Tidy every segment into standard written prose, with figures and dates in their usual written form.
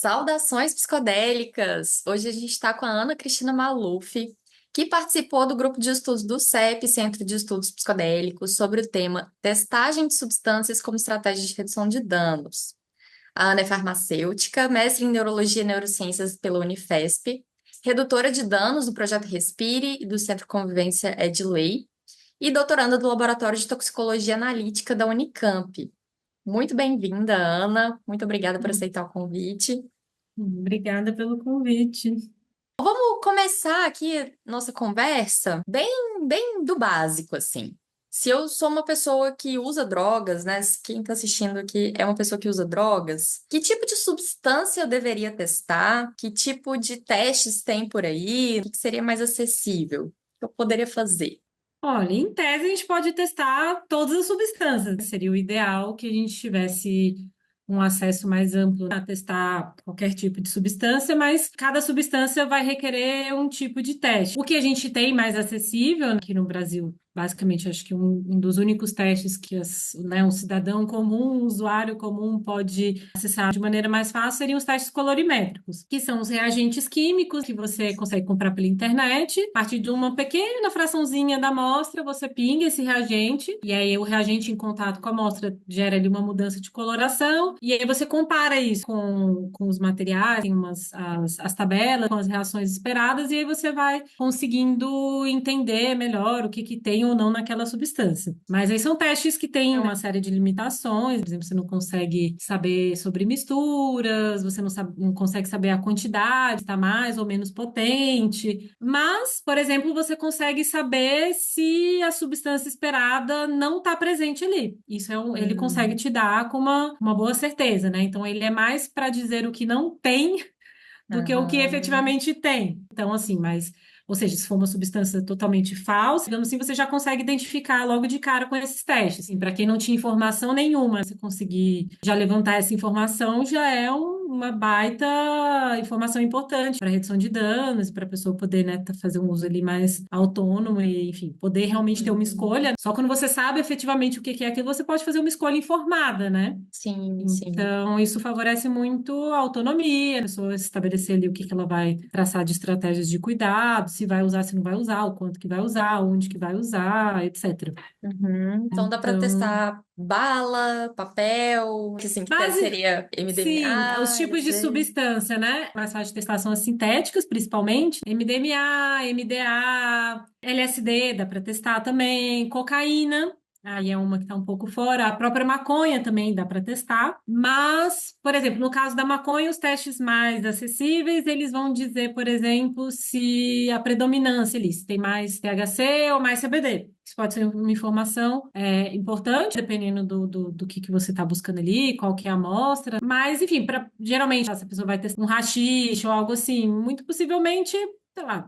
Saudações psicodélicas! Hoje a gente está com a Ana Cristina Maluf, que participou do grupo de estudos do CEP, Centro de Estudos Psicodélicos, sobre o tema Testagem de Substâncias como Estratégia de Redução de Danos. A Ana é farmacêutica, mestre em Neurologia e Neurociências pela Unifesp, redutora de danos do Projeto Respire e do Centro Convivência Edley, e doutoranda do Laboratório de Toxicologia Analítica da Unicamp. Muito bem-vinda, Ana. Muito obrigada por aceitar o convite. Obrigada pelo convite. Vamos começar aqui nossa conversa bem do básico, assim. Se eu sou uma pessoa que usa drogas, né? Quem está assistindo aqui é uma pessoa que usa drogas, que tipo de substância eu deveria testar? Que tipo de testes tem por aí? O que seria mais acessível? O que eu poderia fazer? Olha, em tese a gente pode testar todas as substâncias. Seria o ideal que a gente tivesse um acesso mais amplo a testar qualquer tipo de substância, mas cada substância vai requerer um tipo de teste. O que a gente tem mais acessível aqui no Brasil, basicamente, acho que um dos únicos testes que um cidadão comum, um usuário comum pode acessar de maneira mais fácil seriam os testes colorimétricos, que são os reagentes químicos que você consegue comprar pela internet. A partir de uma pequena fraçãozinha da amostra, você pinga esse reagente, e aí o reagente em contato com a amostra gera ali uma mudança de coloração, e aí você compara isso com os materiais, tem as tabelas, com as reações esperadas, e aí você vai conseguindo entender melhor o que tem ou não naquela substância. Mas aí são testes que têm uma série de limitações, por exemplo, você não consegue saber sobre misturas, você não consegue saber a quantidade, está mais ou menos potente, mas, por exemplo, você consegue saber se a substância esperada não está presente ali. Ele consegue te dar com uma boa certeza, né? Então, ele é mais para dizer o que não tem do que o que Aham. efetivamente tem. Então, assim, ou seja, se for uma substância totalmente falsa, digamos assim, você já consegue identificar logo de cara com esses testes. Assim, para quem não tinha informação nenhuma, você conseguir já levantar essa informação já é uma baita informação importante para redução de danos, para a pessoa poder, né, fazer um uso ali mais autônomo e, enfim, poder realmente ter uma Uhum. escolha. Só quando você sabe efetivamente o que é aquilo, você pode fazer uma escolha informada, né? Sim, sim. Então, isso favorece muito a autonomia, a pessoa estabelecer ali o que ela vai traçar de estratégias de cuidado, se vai usar, se não vai usar, o quanto que vai usar, onde que vai usar, etc. Uhum. Então dá para Então, testar bala, papel, que assim, base, seria sim, os MDMA, tipos de LSD. substância, né? Mais fácil de testar são as sintéticas, principalmente. MDMA, MDA, LSD, dá para testar também. Cocaína, aí é uma que está um pouco fora. A própria maconha também dá para testar. Mas, por exemplo, no caso da maconha, os testes mais acessíveis, eles vão dizer, por exemplo, se a predominância ali, se tem mais THC ou mais CBD. Isso pode ser uma informação importante, dependendo do que você está buscando ali, qual que é a amostra. Mas, enfim, geralmente, se a pessoa vai ter um haxixe ou algo assim, muito possivelmente, sei lá,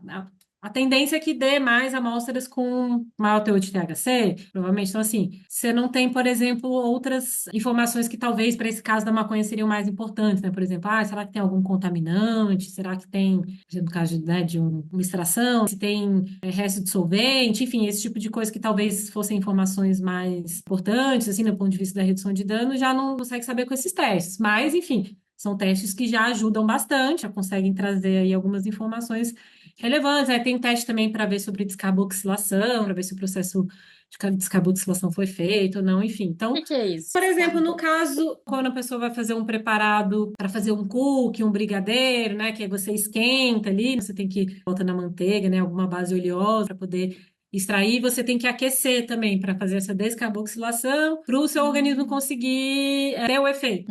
a tendência é que dê mais amostras com maior teor de THC, provavelmente. Então, assim, você não tem, por exemplo, outras informações que talvez para esse caso da maconha seriam mais importantes, né? Por exemplo, será que tem algum contaminante? Será que tem, por exemplo, no caso, né, de uma extração, se tem resto de solvente, enfim, esse tipo de coisa que talvez fossem informações mais importantes, assim, do ponto de vista da redução de dano, já não consegue saber com esses testes. Mas, enfim, são testes que já ajudam bastante, já conseguem trazer aí algumas informações relevantes. Tem teste também para ver sobre descarboxilação, para ver se o processo de descarboxilação foi feito ou não, enfim. O Então, que é isso? por exemplo, no Carbo. caso, quando a pessoa vai fazer um preparado para fazer um cookie, um brigadeiro, né, que aí você esquenta ali, você tem que botar na manteiga, né, alguma base oleosa para poder extrair, você tem que aquecer também para fazer essa descarboxilação, para o seu organismo Hum, conseguir ter o efeito.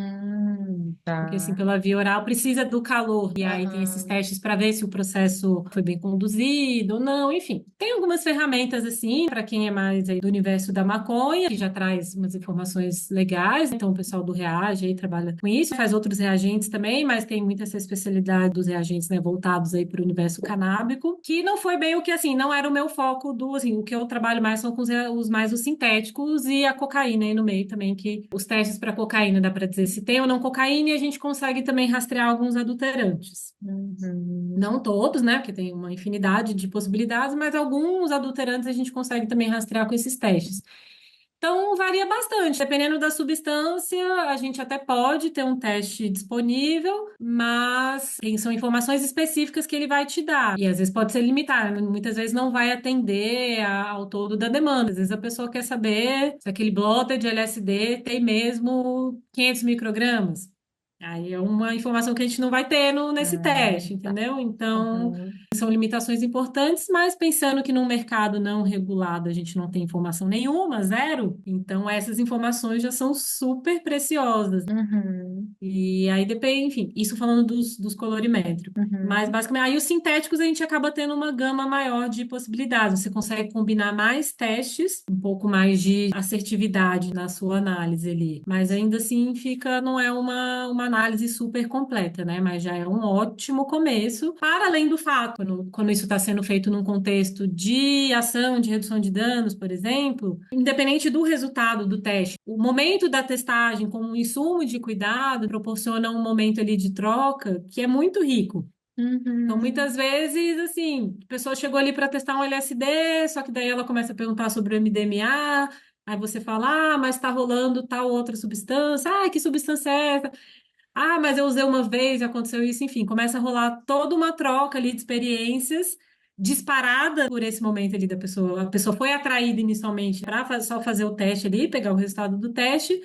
Porque, assim, tá. pela via oral precisa do calor. E aí tem esses Aham. testes para ver se o processo foi bem conduzido ou não. Enfim, tem algumas ferramentas, assim, para quem é mais aí do universo da maconha, que já traz umas informações legais. Então, o pessoal do Reage aí trabalha com isso. Faz outros reagentes também, mas tem muita essa especialidade dos reagentes, né, voltados aí para o universo canábico, que não foi bem o que, assim, não era o meu foco assim, o que eu trabalho mais são com os sintéticos e a cocaína aí no meio também, que os testes para cocaína dá para dizer se tem ou não cocaína e a gente consegue também rastrear alguns adulterantes. Uhum. Não todos, né? Porque tem uma infinidade de possibilidades, mas alguns adulterantes a gente consegue também rastrear com esses testes. Então, varia bastante. Dependendo da substância, a gente até pode ter um teste disponível, mas são informações específicas que ele vai te dar. E às vezes pode ser limitado, muitas vezes não vai atender ao todo da demanda. Às vezes a pessoa quer saber se aquele blotter de LSD tem mesmo 500 microgramas. Aí é uma informação que a gente não vai ter nesse teste, Tá. entendeu? Então, Uhum. são limitações importantes, mas pensando que num mercado não regulado a gente não tem informação nenhuma, zero, então essas informações já são super preciosas. Uhum. E aí depende, enfim, isso falando dos colorimétricos. Mas Uhum. basicamente, aí os sintéticos a gente acaba tendo uma gama maior de possibilidades. Você consegue combinar mais testes, um pouco mais de assertividade na sua análise ali. Mas ainda assim fica, não é uma análise super completa, né? Mas já é um ótimo começo. Para além do fato, quando isso está sendo feito num contexto de ação de redução de danos, por exemplo, independente do resultado do teste, o momento da testagem como um insumo de cuidado proporciona um momento ali de troca que é muito rico. Então, Uhum. muitas vezes, assim, a pessoa chegou ali para testar um LSD, só que daí ela começa a perguntar sobre o MDMA, aí você fala, ah, mas está rolando tal outra substância, ah, que substância é essa? Ah, mas eu usei uma vez e aconteceu isso, enfim, começa a rolar toda uma troca ali de experiências disparada por esse momento ali da pessoa. A pessoa foi atraída inicialmente para só fazer o teste ali, pegar o resultado do teste,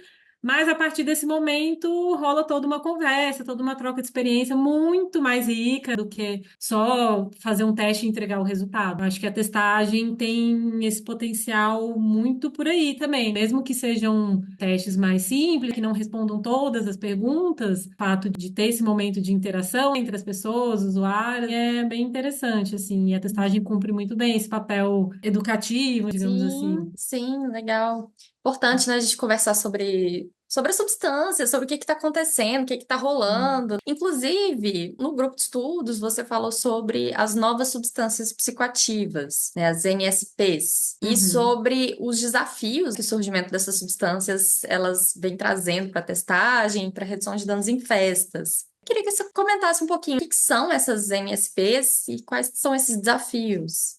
mas a partir desse momento rola toda uma conversa, toda uma troca de experiência muito mais rica do que só fazer um teste e entregar o resultado. Acho que a testagem tem esse potencial muito por aí também, mesmo que sejam testes mais simples, que não respondam todas as perguntas, o fato de ter esse momento de interação entre as pessoas, usuários, é bem interessante, assim, e a testagem cumpre muito bem esse papel educativo, digamos Sim, assim. sim, legal. Importante, né, a gente conversar sobre a substância, sobre o que está acontecendo, o que está rolando. Inclusive, no grupo de estudos, você falou sobre as novas substâncias psicoativas, né, as NSPs, e Uhum. sobre os desafios que o surgimento dessas substâncias elas vêm trazendo para testagem, para redução de danos em festas. Queria que você comentasse um pouquinho o que são essas NSPs e quais são esses desafios.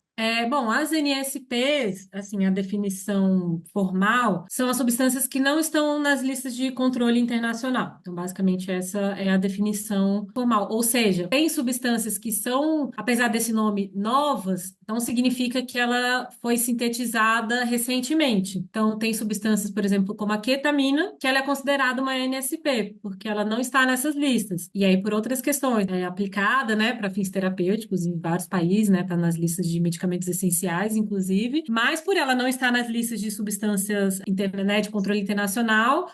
Bom, as NSPs, assim, a definição formal, são as substâncias que não estão nas listas de controle internacional. Então, basicamente, essa é a definição formal. Ou seja, tem substâncias que são, apesar desse nome, novas, não significa que ela foi sintetizada recentemente. Então, tem substâncias, por exemplo, como a ketamina, que ela é considerada uma NSP, porque ela não está nessas listas. E aí, por outras questões, é aplicada, né, para fins terapêuticos em vários países, né, está nas listas de medicamentos essenciais, inclusive, mas por ela não estar nas listas de substâncias né, de controle internacional,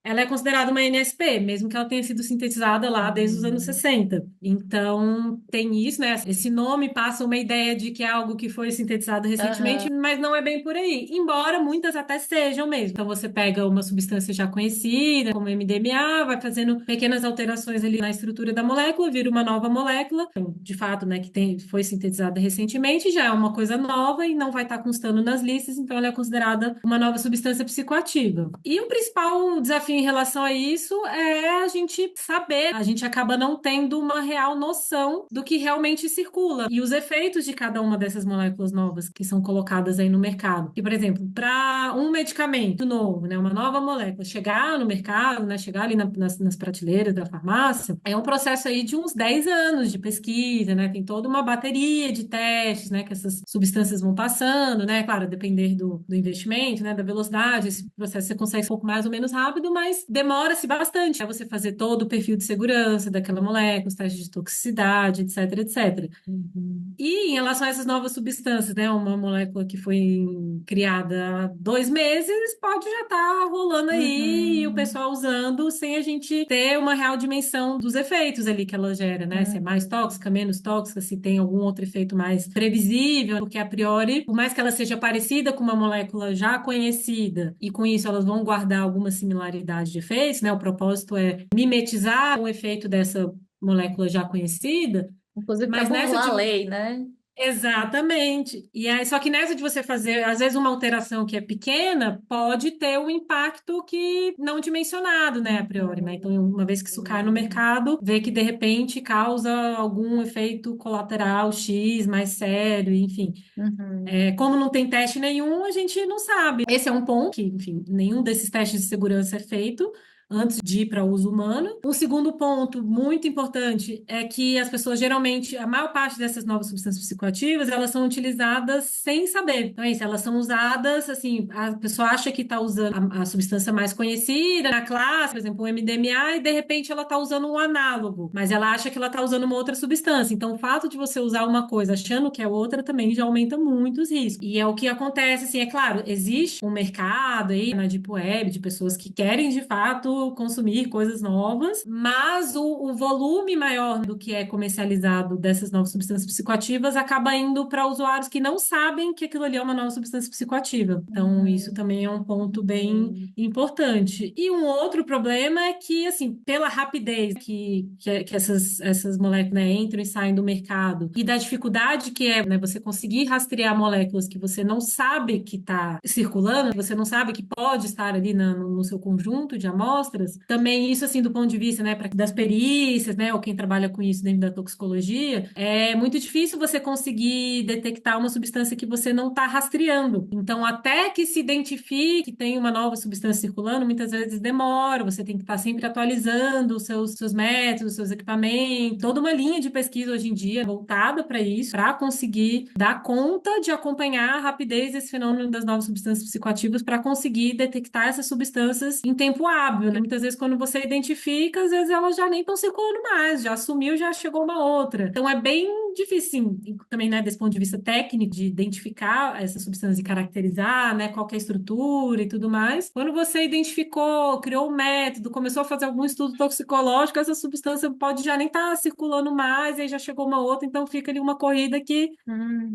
ela é considerada uma NSP, mesmo que ela tenha sido sintetizada lá desde os anos Hum. 60. Então, tem isso, né? Esse nome passa uma ideia de que é algo que foi sintetizado recentemente, Aham. mas não é bem por aí. Embora muitas até sejam mesmo. Então, você pega uma substância já conhecida, como MDMA, vai fazendo pequenas alterações ali na estrutura da molécula, vira uma nova molécula, então, de fato, né, que foi sintetizada recentemente, já é uma coisa nova e não vai estar constando nas listas, então ela é considerada uma nova substância psicoativa. E o principal desafio em relação a isso é a gente saber, a gente acaba não tendo uma real noção do que realmente circula e os efeitos de cada uma dessas moléculas novas que são colocadas aí no mercado. E, por exemplo, para um medicamento novo, né, uma nova molécula chegar no mercado, né, chegar ali nas prateleiras da farmácia, é um processo aí de uns 10 anos de pesquisa, né? Tem toda uma bateria de testes, né, que essas substâncias vão passando, né? Claro, a depender do investimento, né, da velocidade, esse processo você consegue um pouco mais ou menos rápido, mas demora-se bastante para você fazer todo o perfil de segurança daquela molécula, os testes de toxicidade, etc, etc. Uhum. E em relação a essas novas substâncias, né, uma molécula que foi criada há 2 meses pode já estar rolando aí e o Uhum. pessoal usando sem a gente ter uma real dimensão dos efeitos ali que ela gera, né? Se é mais Uhum. tóxica, menos tóxica, se tem algum outro efeito mais previsível, porque a priori, por mais que ela seja parecida com uma molécula já conhecida e com isso elas vão guardar alguma similaridade de efeitos, né? O propósito é mimetizar o efeito dessa molécula já conhecida. Inclusive para Mas nessa burlar de a lei, né? Exatamente. E aí, só que nessa de você fazer, às vezes, uma alteração que é pequena pode ter um impacto que não dimensionado, né, a priori, né? Então, uma vez que isso cai no mercado, vê que de repente causa algum efeito colateral X mais sério, enfim. Uhum. Como não tem teste nenhum, a gente não sabe. Esse é um ponto que, enfim, nenhum desses testes de segurança é feito antes de ir para uso humano. Um segundo ponto muito importante é que as pessoas geralmente, a maior parte dessas novas substâncias psicoativas, elas são utilizadas sem saber. Então, é isso, elas são usadas, assim, a pessoa acha que está usando a substância mais conhecida na classe, por exemplo, o MDMA, e de repente ela está usando um análogo, mas ela acha que ela está usando uma outra substância. Então, o fato de você usar uma coisa achando que é outra também já aumenta muito os riscos. E é o que acontece, assim, é claro, existe um mercado aí na Deep Web de pessoas que querem de fato consumir coisas novas, mas o volume maior do que é comercializado dessas novas substâncias psicoativas acaba indo para usuários que não sabem que aquilo ali é uma nova substância psicoativa. Então, isso também é um ponto bem importante. E um outro problema é que, assim, pela rapidez que essas moléculas, né, entram e saem do mercado e da dificuldade que é, né, você conseguir rastrear moléculas que você não sabe que está circulando, que você não sabe que pode estar ali no seu conjunto de amostras, também isso, assim, do ponto de vista, né, das perícias, né, ou quem trabalha com isso dentro da toxicologia, é muito difícil você conseguir detectar uma substância que você não está rastreando. Então, até que se identifique que tem uma nova substância circulando, muitas vezes demora, você tem que estar sempre atualizando os seus métodos, os seus equipamentos, toda uma linha de pesquisa hoje em dia voltada para isso, para conseguir dar conta de acompanhar a rapidez desse fenômeno das novas substâncias psicoativas, para conseguir detectar essas substâncias em tempo hábil, né? Muitas vezes, quando você identifica, às vezes elas já nem estão circulando mais, já sumiu, já chegou uma outra. Então, é bem difícil, sim, também, né, desse ponto de vista técnico, de identificar essa substância e caracterizar, né, qual que é a estrutura e tudo mais. Quando você identificou, criou um método, começou a fazer algum estudo toxicológico, essa substância pode já nem estar circulando mais, e aí já chegou uma outra, então fica ali uma corrida que a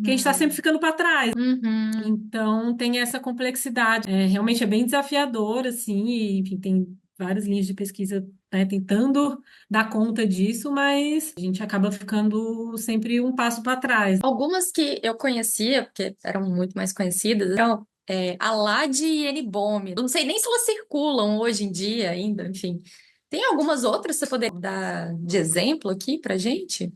gente está sempre Uhum. ficando para trás. Uhum. Então, tem essa complexidade. Realmente é bem desafiador, assim, e, enfim, tem várias linhas de pesquisa, né, tentando dar conta disso, mas a gente acaba ficando sempre um passo para trás. Algumas que eu conhecia, porque eram muito mais conhecidas, eram Alad e N-Bomb. Eu não sei nem se elas circulam hoje em dia ainda, enfim. Tem algumas outras que você poder dar de exemplo aqui pra gente?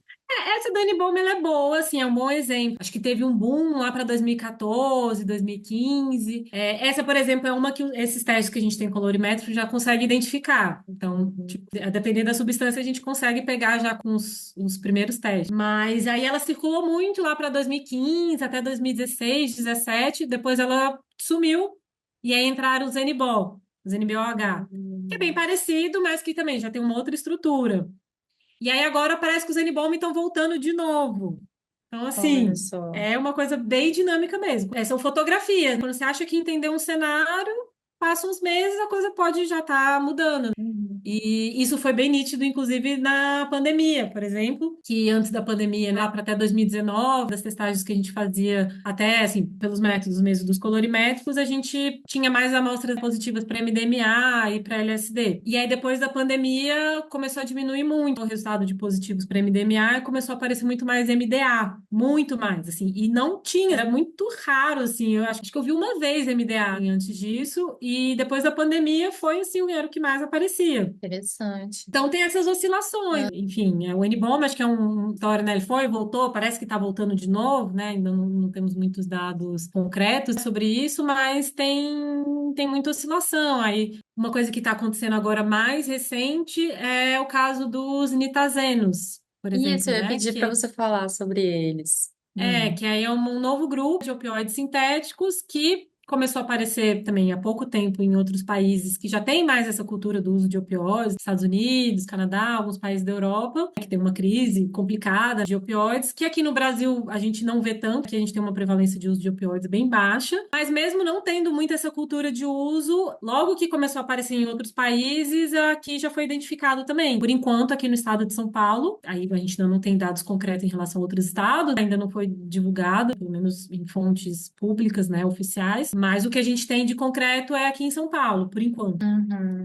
Essa Dani Bohm, ela é boa, assim, é um bom exemplo. Acho que teve um boom lá para 2014, 2015. Essa, por exemplo, é uma que esses testes que a gente tem colorimétrico já consegue identificar. Então, tipo, a depender da substância, a gente consegue pegar já com os primeiros testes. Mas aí ela circulou muito lá para 2015, até 2016, 17. Depois ela sumiu e aí entraram os NBOL, os NBOH, que é bem Hum. parecido, mas que também já tem uma outra estrutura. E aí agora parece que os N-Bomb estão voltando de novo. Então, Olha assim, só. é uma coisa bem dinâmica mesmo. São fotografias. Quando você acha que entendeu um cenário, passa uns meses, a coisa pode já estar mudando. Uhum. E isso foi bem nítido, inclusive, na pandemia, por exemplo, que antes da pandemia, né, lá para até 2019, das testagens que a gente fazia, até assim, pelos métodos mesmo dos colorimétricos, a gente tinha mais amostras positivas para MDMA e para LSD. E aí, depois da pandemia, começou a diminuir muito o resultado de positivos para MDMA e começou a aparecer muito mais MDA, muito mais, assim, e não tinha, era muito raro, assim, eu acho que eu vi uma vez MDA antes disso, e depois da pandemia foi, assim, era o que mais aparecia. Interessante. Então tem essas oscilações. Enfim, o N-Bomb acho que é uma história, né? Ele foi, voltou, parece que está voltando de novo, né? Ainda não temos muitos dados concretos sobre isso, mas tem muita oscilação. Aí, uma coisa que está acontecendo agora mais recente é o caso dos nitazenos, por Isso, exemplo, eu ia né? pedir para você falar sobre eles. Que aí é um novo grupo de opioides sintéticos que começou a aparecer também há pouco tempo em outros países que já tem mais essa cultura do uso de opioides, Estados Unidos, Canadá, alguns países da Europa, que tem uma crise complicada de opioides, que aqui no Brasil a gente não vê tanto, que a gente tem uma prevalência de uso de opioides bem baixa, mas mesmo não tendo muito essa cultura de uso, logo que começou a aparecer em outros países, aqui já foi identificado também. Por enquanto, aqui no estado de São Paulo, aí a gente ainda não tem dados concretos em relação a outros estados, ainda não foi divulgado, pelo menos em fontes públicas, né, oficiais, acontece. Mas o que a gente tem de concreto é aqui em São Paulo, por enquanto.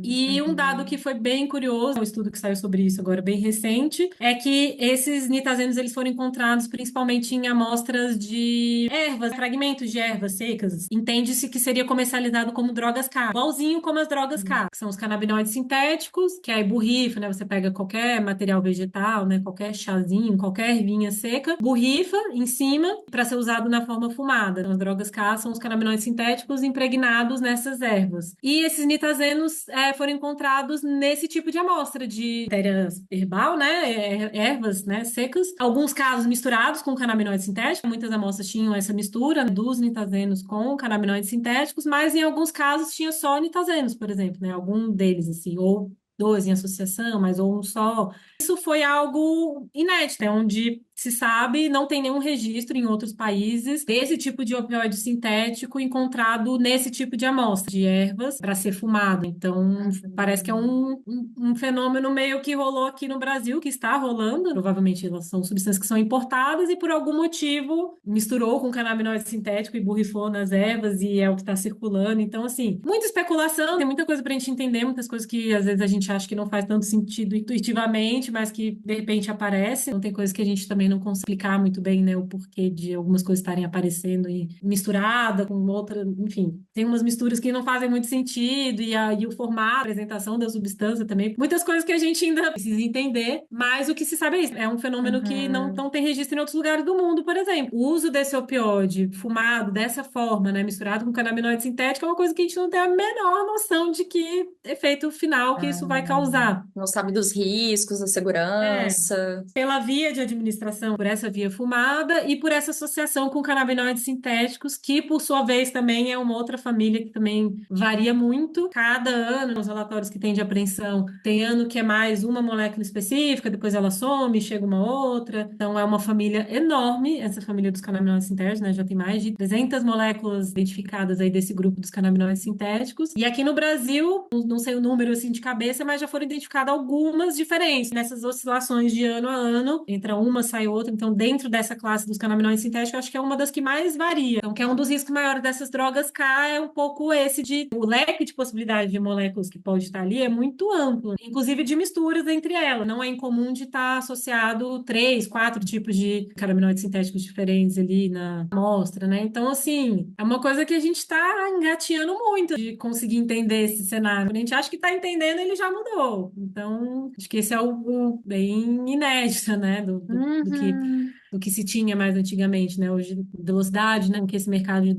E um dado que Uhum. foi bem curioso, um estudo que saiu sobre isso agora bem recente, é que esses nitazenos eles foram encontrados principalmente em amostras de ervas, fragmentos de ervas secas. Entende-se que seria comercializado como drogas K, igualzinho como as drogas K, que são os canabinoides sintéticos, que é borrifa, né? Você pega qualquer material vegetal, né? Qualquer chazinho, qualquer ervinha seca, borrifa em cima para ser usado na forma fumada. Então, as drogas K são os canabinoides sintéticos impregnados nessas ervas. E esses nitazenos foram encontrados nesse tipo de amostra de matéria herbal, né? Ervas, né? Secas. Alguns casos misturados com canabinoides sintéticos. Muitas amostras tinham essa mistura dos nitazenos com canabinoides sintéticos, mas em alguns casos tinha só nitazenos, por exemplo, né? Algum deles, assim, ou dois em associação, mas ou um só. Isso foi algo inédito, né? Onde se sabe, não tem nenhum registro em outros países desse tipo de opioide sintético encontrado nesse tipo de amostra de ervas para ser fumado. Então, parece que é um fenômeno meio que rolou aqui no Brasil, que está rolando. Provavelmente elas são substâncias que são importadas e por algum motivo misturou com canabinoide sintético e borrifou nas ervas e é o que está circulando. Então, assim, muita especulação, tem muita coisa para a gente entender, muitas coisas que às vezes a gente acha que não faz tanto sentido intuitivamente, mas que de repente aparece. Então, tem coisas que a gente também não consegue explicar muito bem, né, o porquê de algumas coisas estarem aparecendo e misturada com outra, enfim, tem umas misturas que não fazem muito sentido e o formato, a apresentação da substância também, muitas coisas que a gente ainda precisa entender, mas o que se sabe é isso, é um fenômeno que Uhum. não tem registro em outros lugares do mundo, por exemplo. O uso desse opioide fumado dessa forma, né, misturado com canabinoide sintético, é uma coisa que a gente não tem a menor noção de que efeito final que isso vai causar. Não sabe dos riscos, da É, segurança. pela via de administração, por essa via fumada e por essa associação com canabinoides sintéticos, que por sua vez também é uma outra família que também varia muito. Cada ano, nos relatórios que tem de apreensão, tem ano que é mais uma molécula específica, depois ela some, chega uma outra. Então é uma família enorme, essa família dos canabinoides sintéticos, né? Já tem mais de 300 moléculas identificadas aí desse grupo dos canabinoides sintéticos. E aqui no Brasil, não sei o número assim de cabeça, mas já foram identificadas algumas diferenças nessas oscilações de ano a ano. Entra uma, sai outra. Então, dentro dessa classe dos canabinoides sintéticos, eu acho que é uma das que mais varia. Então, que é um dos riscos maiores dessas drogas K é um pouco esse de o leque de possibilidade de moléculas que pode estar ali é muito amplo, inclusive de misturas entre elas. Não é incomum de estar associado três, quatro tipos de canabinoides sintéticos diferentes ali na amostra, né? Então, assim, é uma coisa que a gente está engateando muito de conseguir entender esse cenário. A gente acha que está entendendo, ele já mudou. Então, acho que esse é o bem inédito, né? Uhum. Do que se tinha mais antigamente, né? Hoje, velocidade, né? Porque esse mercado de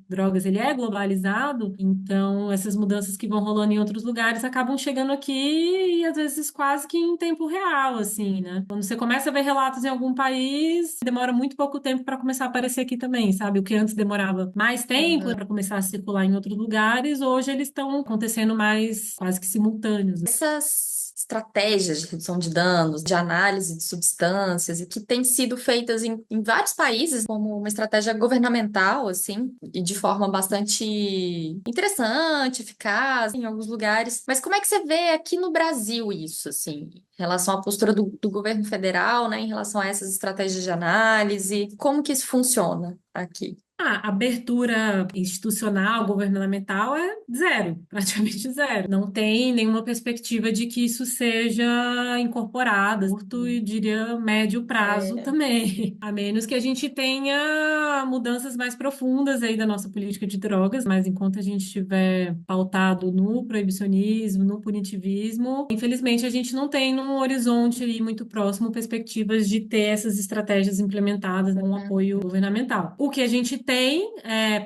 drogas, ele é globalizado, então essas mudanças que vão rolando em outros lugares acabam chegando aqui e às vezes quase que em tempo real, assim, né? Quando você começa a ver relatos em algum país, demora muito pouco tempo para começar a aparecer aqui também, sabe? O que antes demorava mais tempo para começar a circular em outros lugares, hoje eles estão acontecendo mais quase que simultâneos. Essas estratégias de redução de danos, de análise de substâncias, e que têm sido feitas em vários países como uma estratégia governamental, assim, e de forma bastante interessante, eficaz em alguns lugares. Mas como é que você vê aqui no Brasil isso, assim, em relação à postura do governo federal, né, em relação a essas estratégias de análise? Como que isso funciona aqui? A abertura institucional, governamental é zero, praticamente zero. Não tem nenhuma perspectiva de que isso seja incorporado, curto e diria médio prazo É. também. A menos que a gente tenha mudanças mais profundas aí da nossa política de drogas, mas enquanto a gente estiver pautado no proibicionismo, no punitivismo, infelizmente a gente não tem num horizonte aí muito próximo perspectivas de ter essas estratégias implementadas com apoio governamental. O que a gente tem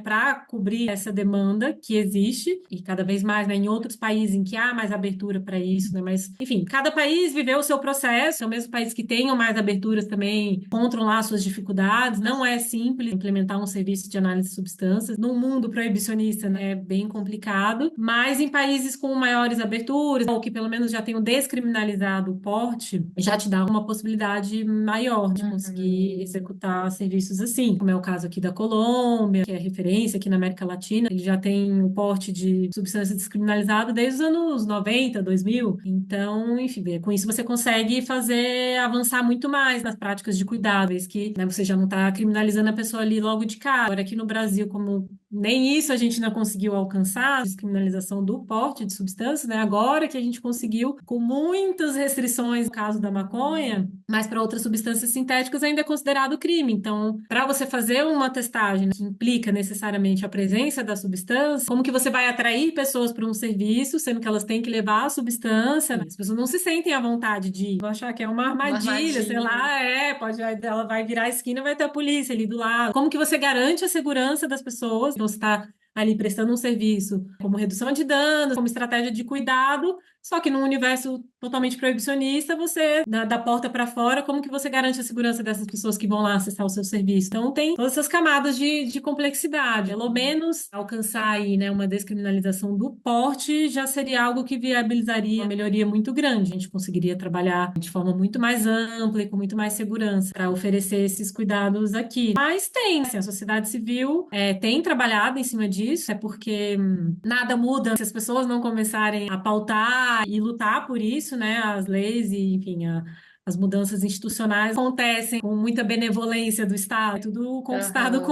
para cobrir essa demanda que existe, e cada vez mais, né, em outros países em que há mais abertura para isso, né, mas, enfim, cada país viveu o seu processo, é o mesmo país que tenham mais aberturas também encontram lá suas dificuldades, não é simples implementar um serviço de análise de substâncias, no mundo proibicionista, né, é bem complicado, mas em países com maiores aberturas, ou que pelo menos já tenham descriminalizado o porte, já te dá uma possibilidade maior de conseguir Uhum. executar serviços assim, como é o caso aqui da Colômbia, que é referência aqui na América Latina, ele já tem o porte de substância descriminalizada desde os anos 90, 2000. Então, enfim, com isso você consegue fazer avançar muito mais nas práticas de cuidado, vez que, né, você já não está criminalizando a pessoa ali logo de cara. Agora aqui no Brasil, como nem isso a gente ainda conseguiu alcançar, a descriminalização do porte de substâncias, né? Agora que a gente conseguiu, com muitas restrições, no caso da maconha, mas para outras substâncias sintéticas ainda é considerado crime. Então, para você fazer uma testagem que implica necessariamente a presença da substância, como que você vai atrair pessoas para um serviço, sendo que elas têm que levar a substância, né? As pessoas não se sentem à vontade de ir, vão achar que é uma Uma armadilha, sei armadilha. lá, ela vai virar a esquina e vai ter a polícia ali do lado. Como que você garante a segurança das pessoas? Então, você está ali prestando um serviço como redução de danos, como estratégia de cuidado, só que num universo totalmente proibicionista, você, da porta para fora, como que você garante a segurança dessas pessoas que vão lá acessar o seu serviço? Então, tem todas essas camadas de complexidade. Pelo menos alcançar aí, né, uma descriminalização do porte já seria algo que viabilizaria uma melhoria muito grande. A gente conseguiria trabalhar de forma muito mais ampla e com muito mais segurança para oferecer esses cuidados aqui. Mas tem, assim, a sociedade civil tem trabalhado em cima disso, é porque nada muda se as pessoas não começarem a pautar e lutar por isso, né? As leis e, enfim, as mudanças institucionais acontecem com muita benevolência do Estado, tudo conquistado Aham.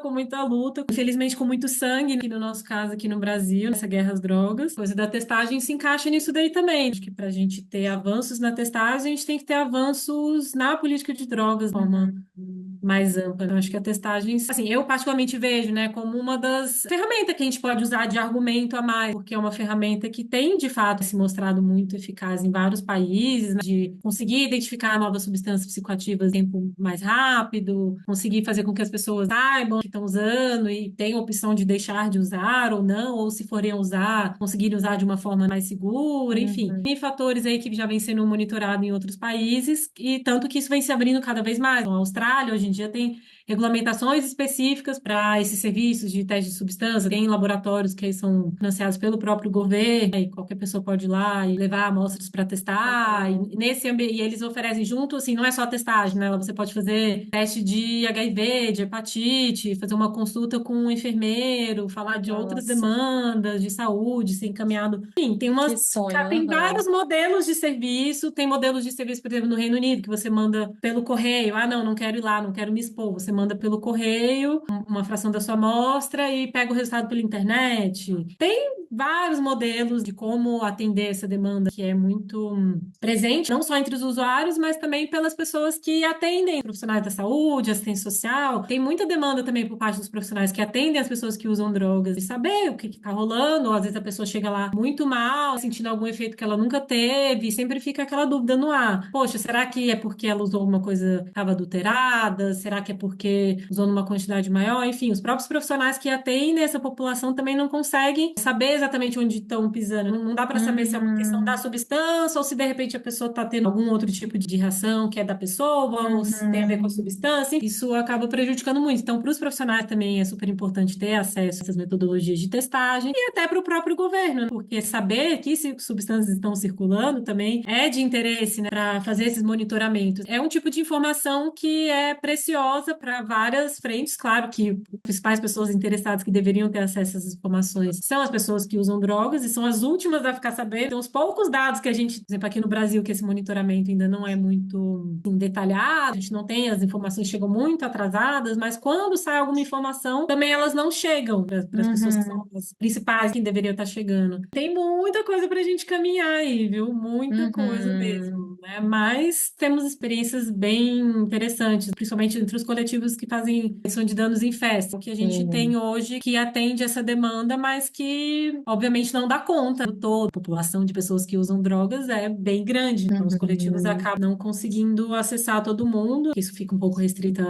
com muita luta, infelizmente com muito sangue, aqui no nosso caso, aqui no Brasil, nessa guerra às drogas. A coisa da testagem se encaixa nisso daí também. Acho que para a gente ter avanços na testagem, a gente tem que ter avanços na política de drogas, de forma Uhum. mais ampla. Eu acho que a testagem, assim, eu particularmente vejo, né, como uma das ferramentas que a gente pode usar de argumento a mais, porque é uma ferramenta que tem, de fato, se mostrado muito eficaz em vários países, né, de conseguir identificar novas substâncias psicoativas em tempo mais rápido, conseguir fazer com que as pessoas saibam que estão usando e tenham a opção de deixar de usar ou não, ou se forem usar, conseguirem usar de uma forma mais segura, enfim. Uhum. Tem fatores aí que já vem sendo monitorado em outros países e tanto que isso vem se abrindo cada vez mais. Então, a Austrália, hoje em dia, tem regulamentações específicas para esses serviços de teste de substância. Tem laboratórios que são financiados pelo próprio governo, e qualquer pessoa pode ir lá e levar amostras para testar. Legal. E nesse ambiente, e eles oferecem junto, assim, não é só testagem, né? Você pode fazer teste de HIV, de hepatite, fazer uma consulta com um enfermeiro, falar de outras Nossa, demandas de saúde, ser encaminhado. Enfim, tem que umas sonho. tem Aham. vários modelos de serviço. Tem modelos de serviço, por exemplo, no Reino Unido, que você manda pelo correio. Ah, não, não quero ir lá, não quero me expor. Você manda pelo correio uma fração da sua amostra e pega o resultado pela internet. Tem vários modelos de como atender essa demanda que é muito presente, não só entre os usuários, mas também pelas pessoas que atendem, profissionais da saúde, assistência social. Tem muita demanda também por parte dos profissionais que atendem as pessoas que usam drogas, de saber o que está rolando, ou às vezes a pessoa chega lá muito mal, sentindo algum efeito que ela nunca teve, e sempre fica aquela dúvida no ar. Poxa, será que é porque ela usou uma coisa que estava adulterada? Será que é porque usou numa quantidade maior? Enfim, os próprios profissionais que atendem essa população também não conseguem saber exatamente onde estão pisando. Não dá para saber se é uma questão da Uhum. substância ou se de repente a pessoa está tendo algum outro tipo de reação que é da pessoa ou se tem a ver com a Uhum. substância. Isso acaba prejudicando muito. Então, para os profissionais também é super importante ter acesso a essas metodologias de testagem e até para o próprio governo, né? Porque saber que substâncias estão circulando também é de interesse, né, para fazer esses monitoramentos. É um tipo de informação que é preciosa para várias frentes. Claro que as principais pessoas interessadas que deveriam ter acesso a essas informações são as pessoas que usam drogas e são as últimas a ficar sabendo. Tem uns poucos dados que a gente, por exemplo, aqui no Brasil, que esse monitoramento ainda não é muito assim, detalhado, a gente não tem, as informações chegam muito atrasadas, mas quando sai alguma informação, também elas não chegam para as pessoas que são Uhum. as principais que deveriam estar chegando. Tem muita coisa para a gente caminhar aí, viu? Muita coisa Uhum. mesmo, né? Mas temos experiências bem interessantes, principalmente entre os coletivos que fazem redução de danos em festa, o que a gente tem Sim. hoje que atende essa demanda, mas que obviamente não dá conta do todo. A população de pessoas que usam drogas é bem grande, então os coletivos Uhum. acabam não conseguindo acessar todo mundo, isso fica um pouco restrito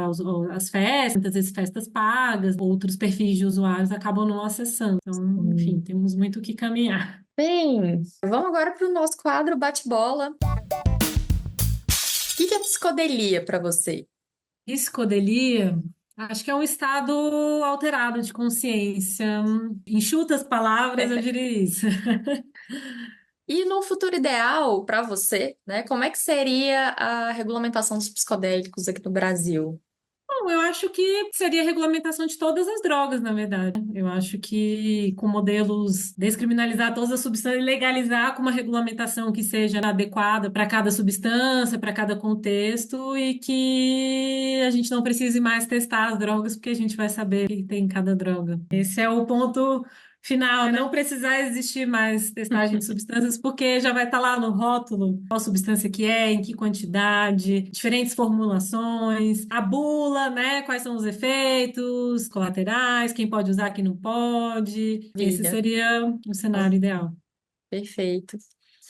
às festas, muitas vezes festas pagas, outros perfis de usuários acabam não acessando. Então, enfim, Sim. temos muito o que caminhar. Bem, vamos agora para o nosso quadro bate-bola. O que que é psicodelia para você? Psicodelia, acho que é um estado alterado de consciência. Em chutas palavras, eu diria isso. E no futuro ideal para você, né? Como é que seria a regulamentação dos psicodélicos aqui no Brasil? Bom, eu acho que seria regulamentação de todas as drogas, na verdade. Eu acho que com modelos descriminalizar todas as substâncias e legalizar com uma regulamentação que seja adequada para cada substância, para cada contexto e que a gente não precise mais testar as drogas porque a gente vai saber o que tem em cada droga. Esse é o ponto final, não precisar existir mais testagem de substâncias, porque já vai estar lá no rótulo qual substância que é, em que quantidade, diferentes formulações, a bula, né? Quais são os efeitos colaterais, quem pode usar, quem não pode. Esse Maravilha. seria o cenário ideal. Perfeito.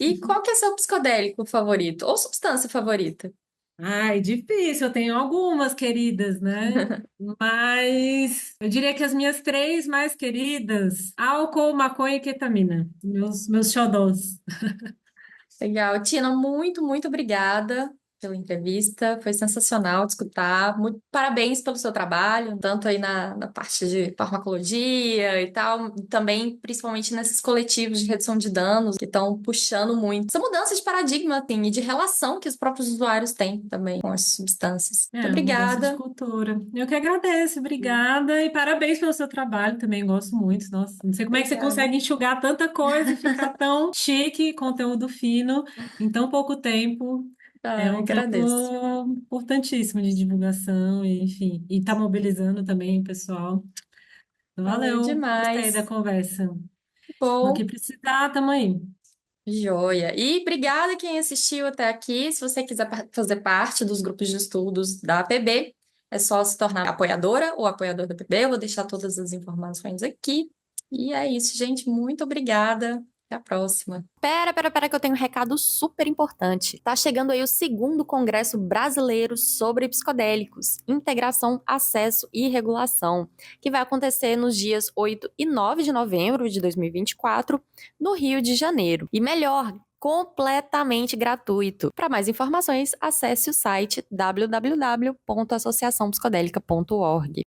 E qual que é seu psicodélico favorito? Ou substância favorita? Ai, difícil, eu tenho algumas queridas, né? Mas eu diria que as minhas três mais queridas, álcool, maconha e ketamina, meus xodós. Legal. Tina, muito, muito obrigada pela entrevista. Foi sensacional de escutar. Muito, parabéns pelo seu trabalho, tanto aí na parte de farmacologia e tal, e também, principalmente nesses coletivos de redução de danos que estão puxando muito essa mudança de paradigma, assim, e de relação que os próprios usuários têm também com as substâncias. Muito É, mudança de obrigada. cultura. Eu que agradeço, obrigada e parabéns pelo seu trabalho também, gosto muito. Nossa, não sei como é que você Obrigada. consegue enxugar tanta coisa e ficar tão chique, conteúdo fino, em tão pouco tempo. É Ah, um campo agradeço. importantíssimo de divulgação, e, enfim, e tá mobilizando também o pessoal. Valeu Valeu, gostei da demais. conversa. No que Bom. precisar, tamo aí. Joia. E obrigada quem assistiu até aqui. Se você quiser fazer parte dos grupos de estudos da APB, é só se tornar apoiadora ou apoiador da APB. Eu vou deixar todas as informações aqui. E é isso, gente. Muito obrigada. Até a próxima. Pera, que eu tenho um recado super importante. Tá chegando aí o segundo Congresso Brasileiro sobre Psicodélicos, Integração, Acesso e Regulação, que vai acontecer nos dias 8 e 9 de novembro de 2024, no Rio de Janeiro. E melhor, completamente gratuito. Para mais informações, acesse o site www.associaçãopsicodélica.org.